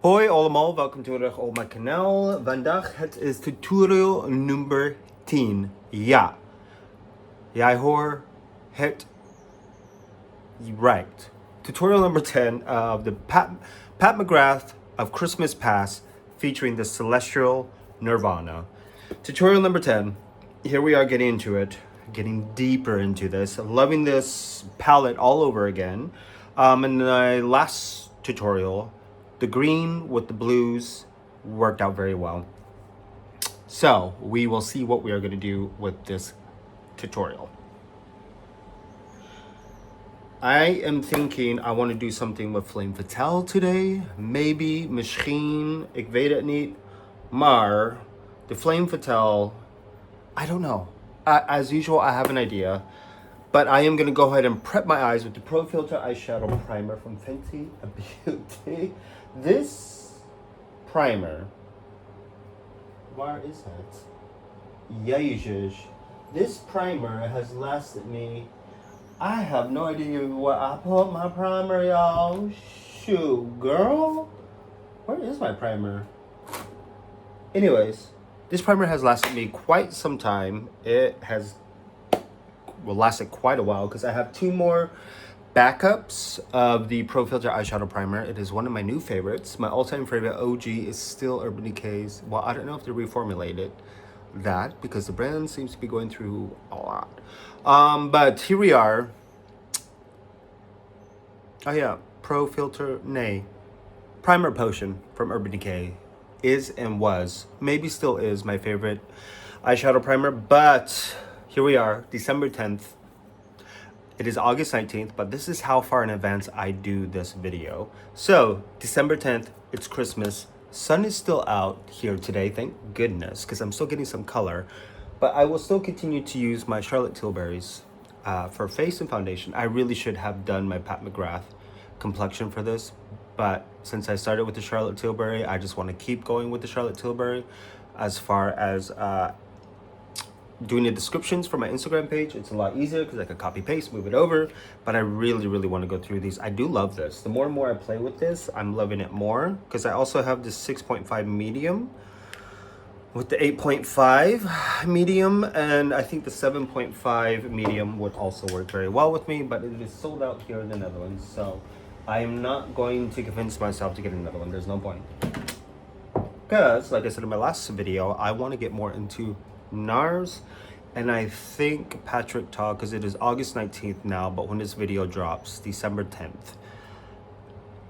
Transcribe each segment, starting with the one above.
Hoi allemaal, welkom terug op mijn kanaal. Vandaag het is tutorial nummer 10. Ja, jij hoort het right. Tutorial number 10 of the Pat McGrath of Christmas Past featuring the Celestial Nirvana. Tutorial number 10. Here we are getting into it, getting deeper into this. Loving this palette all over again. In the last tutorial, the green with the blues worked out very well. So we will see what we are going to do with this tutorial. I am thinking I want to do something with Flame Fatale today. Maybe, misschien, ik weet het niet. Maar the Flame Fatale, I don't know. As usual, I have an idea. But I am going to go ahead and prep my eyes with the Pro Filt'r Eyeshadow Primer from Fenty Beauty. This primer, where is that? Jesus. This primer has lasted me, I have no idea where I put my primer, y'all. Shoot, girl. Where is my primer? Anyways, this primer has lasted me quite some time. It has lasted quite a while because I have two more backups of the Pro Filt'r Eyeshadow Primer. It is one of my new favorites. My all-time favorite OG is still Urban Decay's. Well, I don't know if they reformulated that because the brand seems to be going through a lot. But here we are. Oh yeah, Pro Filt'r, nay, Primer Potion from Urban Decay is and was, maybe still is, my favorite eyeshadow primer. But here we are, December 10th. It is August 19th, but this is how far in advance I do this video. So, December 10th, it's Christmas. Sun is still out here today, thank goodness, because I'm still getting some color. But I will still continue to use my Charlotte Tilbury's for face and foundation. I really should have done my Pat McGrath complexion for this, but since I started with the Charlotte Tilbury, I just want to keep going with the Charlotte Tilbury. As far as doing the descriptions for my Instagram page, it's a lot easier because I can copy paste, move it over. But I really want to go through these. I do love this. The more and more I play with this, I'm loving it more, because I also have this 6.5 medium with the 8.5 medium, and I think the 7.5 medium would also work very well with me, but it is sold out here in the Netherlands, so I am not going to convince myself to get another one. There's no point, because like I said in my last video, I want to get more into NARS. And I think Patrick talked, because it is August 19th now, but when this video drops, December 10th,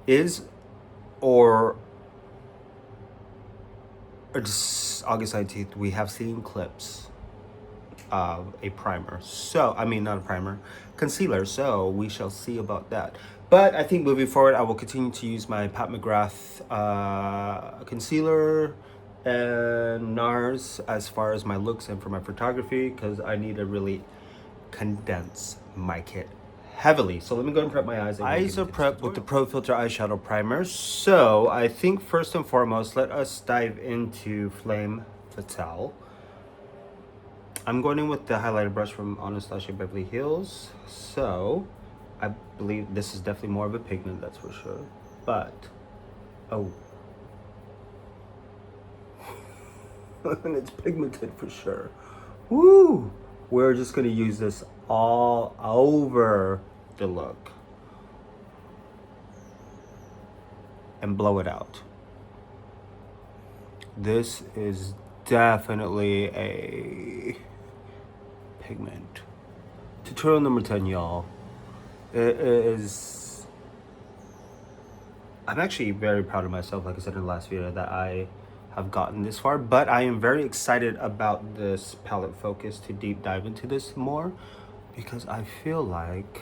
is or just August 19th, we have seen clips of a primer. So, I mean, not a primer, concealer. So we shall see about that. But I think moving forward, I will continue to use my Pat McGrath concealer and NARS as far as my looks and for my photography, because I need to really condense my kit heavily. So let me go and prep my eyes. Eyes are prepped with the Pro Filt'r Eyeshadow Primer. So I think first and foremost, let us dive into Flame Fatale. I'm going in with the highlighter brush from Anastasia Beverly Hills. So I believe this is definitely more of a pigment, that's for sure. But, oh. And it's pigmented for sure. Woo! We're just gonna use this all over the look and blow it out. This is definitely a pigment. Tutorial number 10, y'all. It is, I'm actually very proud of myself, like I said in the last video, that I have gotten this far, but I am very excited about this palette focus to deep dive into this more, because I feel like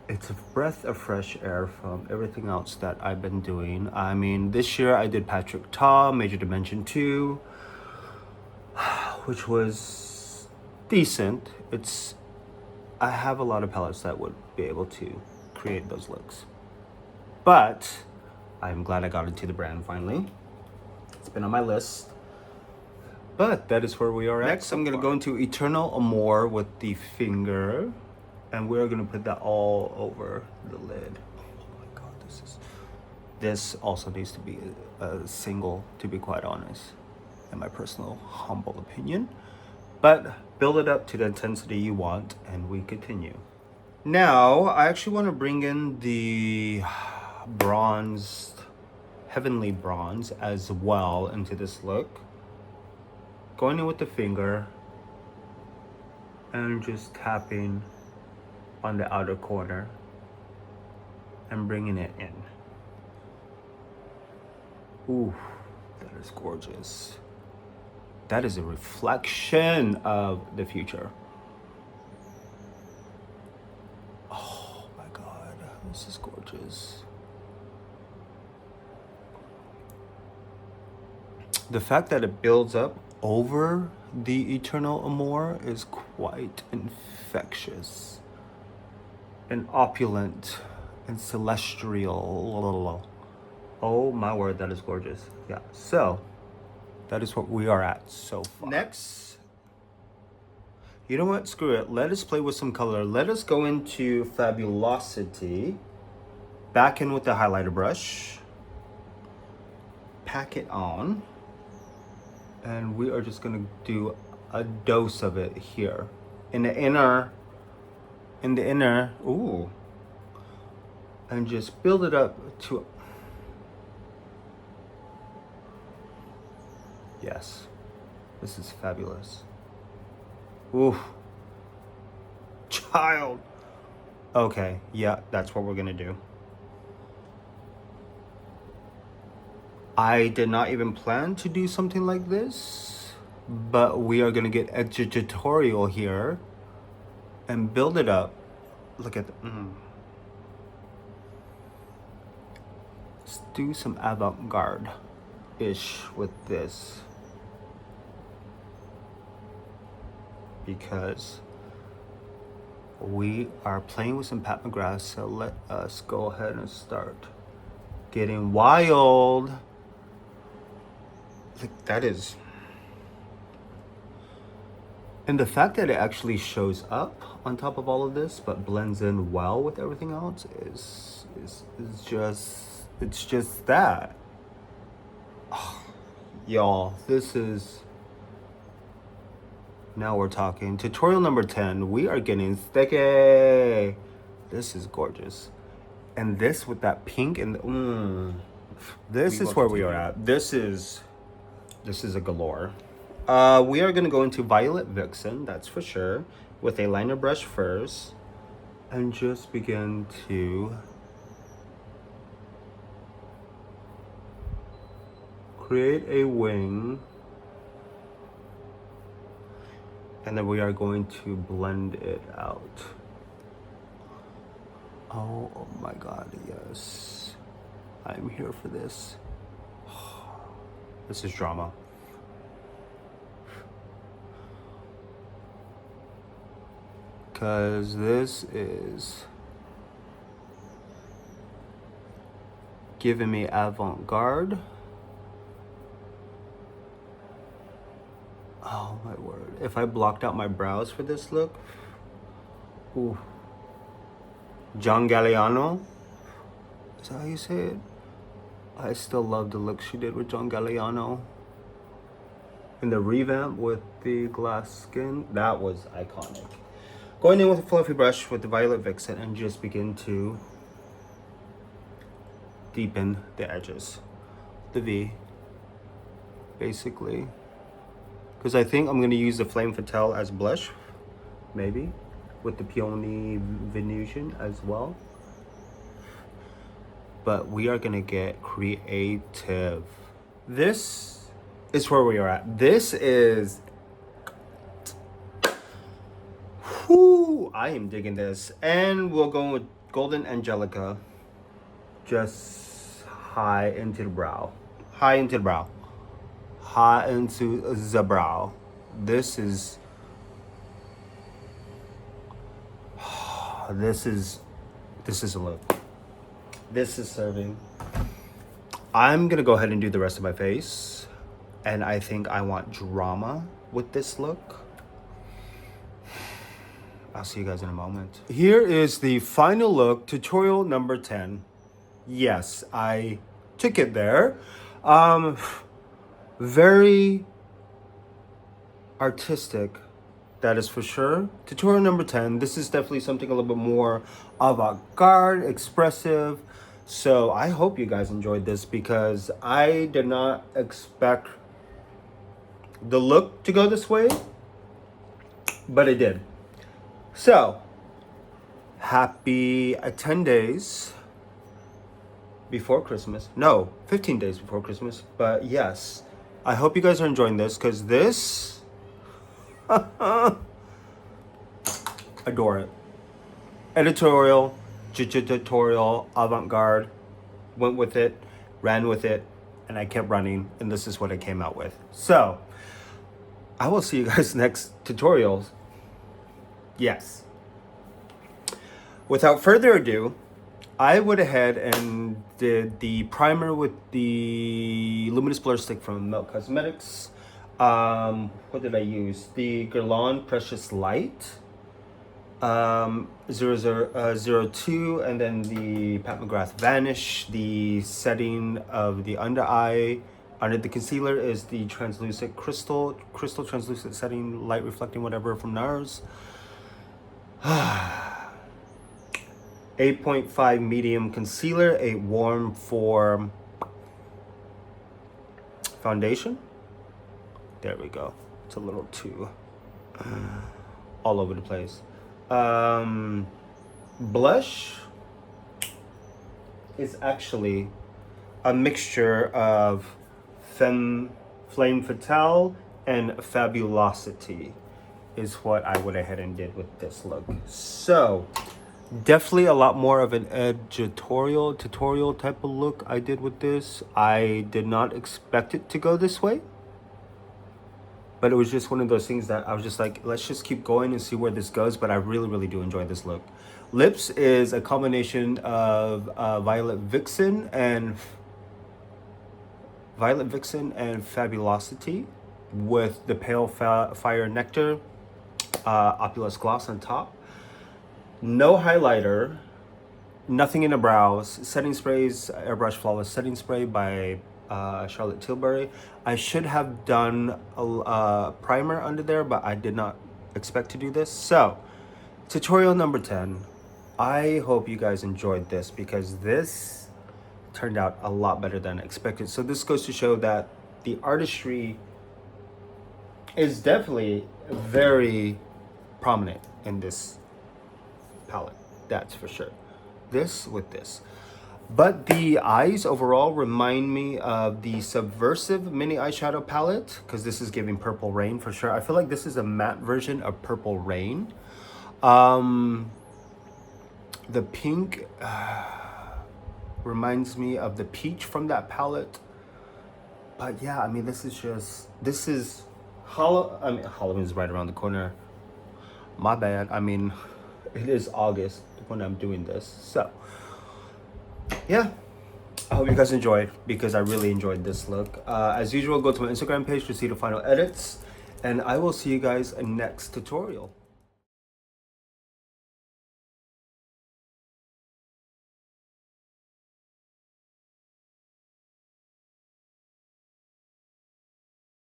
it's a breath of fresh air from everything else that I've been doing. I mean, this year I did Patrick Ta, Major Dimension 2, which was decent. I have a lot of palettes that would be able to create those looks, but I'm glad I got into the brand finally. It's been on my list. But that is where we are at. Next, I'm going to go into Eternal Amour with the finger. And we're going to put that all over the lid. Oh my God, this is this also needs to be a single, to be quite honest, in my personal humble opinion. But build it up to the intensity you want, and we continue. Now, I actually want to bring in the bronzed, heavenly bronze as well into this look. Going in with the finger and just tapping on the outer corner and bringing it in. Ooh, that is gorgeous. That is a reflection of the future. Oh my God, this is gorgeous. The fact that it builds up over the eternal amour is quite infectious and opulent and celestial. Oh my word, that is gorgeous. Yeah, so that is what we are at so far. Next, you know what, screw it, let us play with some color. Let us go into Fabulosity, back in with the highlighter brush, pack it on, and we are just gonna do a dose of it here in the inner, ooh, and just build it up to, yes, this is fabulous. Ooh, child. Okay, yeah, that's what we're gonna do. I did not even plan to do something like this, but we are gonna get a tutorial here and build it up. Look at let's do some avant-garde-ish with this, because we are playing with some Pat McGrath, so let us go ahead and start getting wild. Like, that is, and the fact that it actually shows up on top of all of this but blends in well with everything else is just, it's just that. Oh, y'all, this is, now we're talking. Tutorial number 10, we are getting sticky. This is gorgeous. And this with that pink and this is where we are at. This is a galore. We are gonna go into Violet Vixen, that's for sure, with a liner brush first, and just begin to create a wing. And then we are going to blend it out. Oh my God, yes. I'm here for this. This is drama. Because this is giving me avant-garde. Oh my word. If I blocked out my brows for this look, ooh. John Galliano, is that how you say it? I still love the look she did with John Galliano. And the revamp with the glass skin, that was iconic. Going in with a fluffy brush with the Violet Vixen and just begin to deepen the edges. The V, basically. Because I think I'm going to use the Flame Fatale as blush, maybe, with the Peony Venusian as well. But we are going to get creative. This is where we are at. This is, whoo, I am digging this. And we'll go with Golden Angelica, just high into the brow. High into the brow. High into the brow. This is, this is a look. This is serving. I'm gonna go ahead and do the rest of my face, and I think I want drama with this look. I'll see you guys in a moment. Here is the final look, tutorial number 10. Yes, I to get there. Very artistic, that is for sure. Tutorial number 10. This is definitely something a little bit more avant-garde, expressive. So I hope you guys enjoyed this because I did not expect the look to go this way, but it did. So happy 10 days before Christmas. No, 15 days before Christmas. But yes, I hope you guys are enjoying this because this, adore it. Editorial, tutorial, avant-garde, went with it, ran with it, and I kept running, and this is what I came out with. So I will see you guys next tutorials. Yes. Without further ado, I went ahead and did the primer with the Luminous Blur Stick from Melt Cosmetics. What did I use? The Guerlain Precious Light 0002, and then the Pat McGrath Vanish. The setting of the under eye under the concealer is the translucent crystal translucent setting, light reflecting whatever from NARS. 8.5 medium concealer, 8 warm for foundation. There we go. It's a little too all over the place. Blush is actually a mixture of Flame Fatale and Fabulosity is what I went ahead and did with this look. So definitely a lot more of an editorial tutorial type of look I did with this. I did not expect it to go this way, but it was just one of those things that I was just like, let's just keep going and see where this goes. But I really do enjoy this look. Lips is a combination of Violet Vixen and Fabulosity with the Pale Fire Nectar Opulous Gloss on top. No highlighter, nothing in the brows. Setting sprays, Airbrush Flawless Setting Spray by Charlotte Tilbury. I should have done a primer under there, but I did not expect to do this. So, tutorial number 10. I hope you guys enjoyed this because this turned out a lot better than expected. So this goes to show that the artistry is definitely very prominent in this palette, that's for sure. This with this. But the eyes overall remind me of the Subversive mini eyeshadow palette because this is giving Purple Rain for sure. I feel like this is a matte version of Purple Rain. The pink reminds me of the peach from that palette. But yeah, I mean, this is Halloween's right around the corner. My bad. I mean, it is August when I'm doing this. So yeah, I hope you guys enjoyed because I really enjoyed this look. As usual, go to my Instagram page to see the final edits, and I will see you guys in next tutorial.